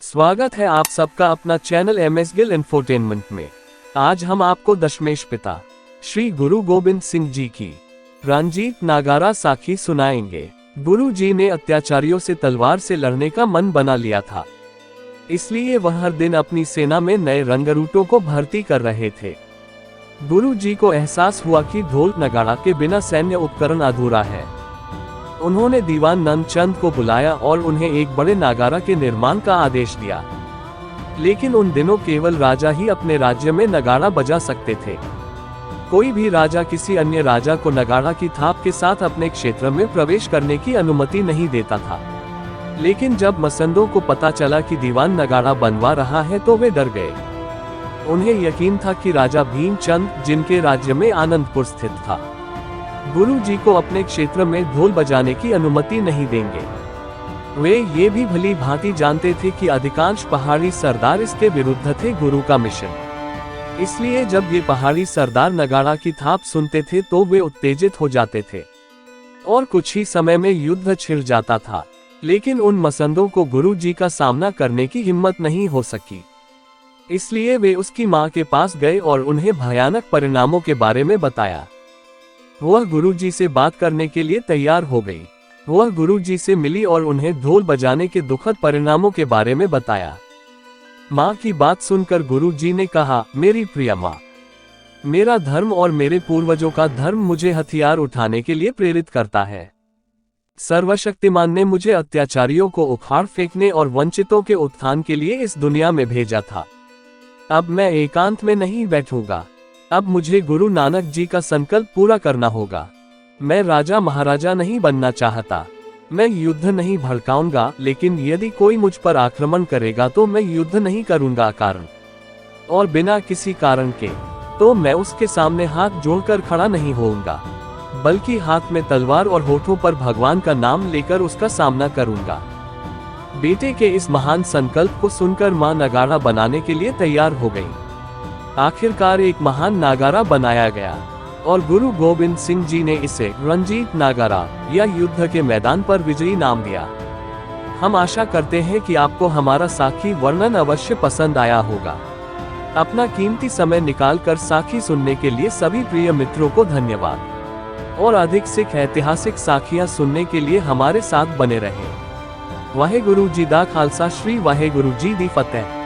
स्वागत है आप सबका अपना चैनल MS गिल इंफोटेनमेंट में। आज हम आपको दशमेश पिता श्री गुरु गोबिंद सिंह जी की रंजीत नागारा साखी सुनाएंगे। गुरु जी ने अत्याचारियों से तलवार से लड़ने का मन बना लिया था, इसलिए वह हर दिन अपनी सेना में नए रंगरूटों को भर्ती कर रहे थे। गुरु जी को एहसास हुआ कि ढोल नगाड़ा के बिना सैन्य उपकरण अधूरा है। उन्होंने दीवान नंद चंद को बुलाया और उन्हें एक बड़े नागारा के निर्माण का आदेश दिया। लेकिन उन दिनों केवल राजा ही अपने राज्य में नगाड़ा बजा सकते थे। कोई भी राजा किसी अन्य राजा को नगाड़ा की थाप के साथ अपने क्षेत्र में प्रवेश करने की अनुमति नहीं देता था। लेकिन जब मसंदों को पता चला कि दीवान नगाड़ा बनवा रहा है तो वे डर गए। उन्हें यकीन था कि राजा भीमचंद, जिनके राज्य में आनंदपुर स्थित था, गुरु जी को अपने क्षेत्र में ढोल बजाने की अनुमति नहीं देंगे। वे ये भी भली भांति जानते थे कि अधिकांश पहाड़ी सरदार इसके विरुद्ध थे गुरु का मिशन। इसलिए जब ये पहाड़ी सरदार नगाड़ा की थाप सुनते थे तो वे उत्तेजित हो जाते थे और कुछ ही समय में युद्ध छिड़ जाता था। लेकिन उन मसंदों को गुरु जी का सामना करने की हिम्मत नहीं हो सकी। इसलिए वे उसकी माँ के पास गए और उन्हें भयानक परिणामों के बारे में बताया। वह गुरुजी से बात करने के लिए तैयार हो गई। वह गुरुजी से मिली और उन्हें ढोल बजाने के दुखद परिणामों के बारे में बताया। माँ की बात सुनकर गुरुजी ने कहा, मेरी प्रिय माँ, मेरा धर्म और मेरे पूर्वजों का धर्म मुझे हथियार उठाने के लिए प्रेरित करता है। सर्वशक्तिमान ने मुझे अत्याचारियों को उखाड़ फेंकने और वंचितों के उत्थान के लिए इस दुनिया में भेजा था। अब मैं एकांत में नहीं बैठूंगा। अब मुझे गुरु नानक जी का संकल्प पूरा करना होगा। मैं राजा महाराजा नहीं बनना चाहता। मैं युद्ध नहीं भड़काऊंगा, लेकिन यदि कोई मुझ पर आक्रमण करेगा तो मैं युद्ध नहीं करूंगा कारण और बिना किसी कारण के, तो मैं उसके सामने हाथ जोड़कर खड़ा नहीं होऊंगा, बल्कि हाथ में तलवार और होठों पर भगवान का नाम लेकर उसका सामना करूंगा। बेटे के इस महान संकल्प को सुनकर मां नगाड़ा बनाने के लिए तैयार हो गई। आखिरकार एक महान नागारा बनाया गया और गुरु गोबिंद सिंह जी ने इसे रंजीत नागारा या युद्ध के मैदान पर विजयी नाम दिया। हम आशा करते हैं कि आपको हमारा साखी वर्णन अवश्य पसंद आया होगा। अपना कीमती समय निकालकर साखी सुनने के लिए सभी प्रिय मित्रों को धन्यवाद और अधिक से ऐतिहासिक साखियां सुनने के लिए हमारे साथ बने रहें। वाहेगुरु जी दा खालसा, श्री वाहेगुरु जी दी फतेह।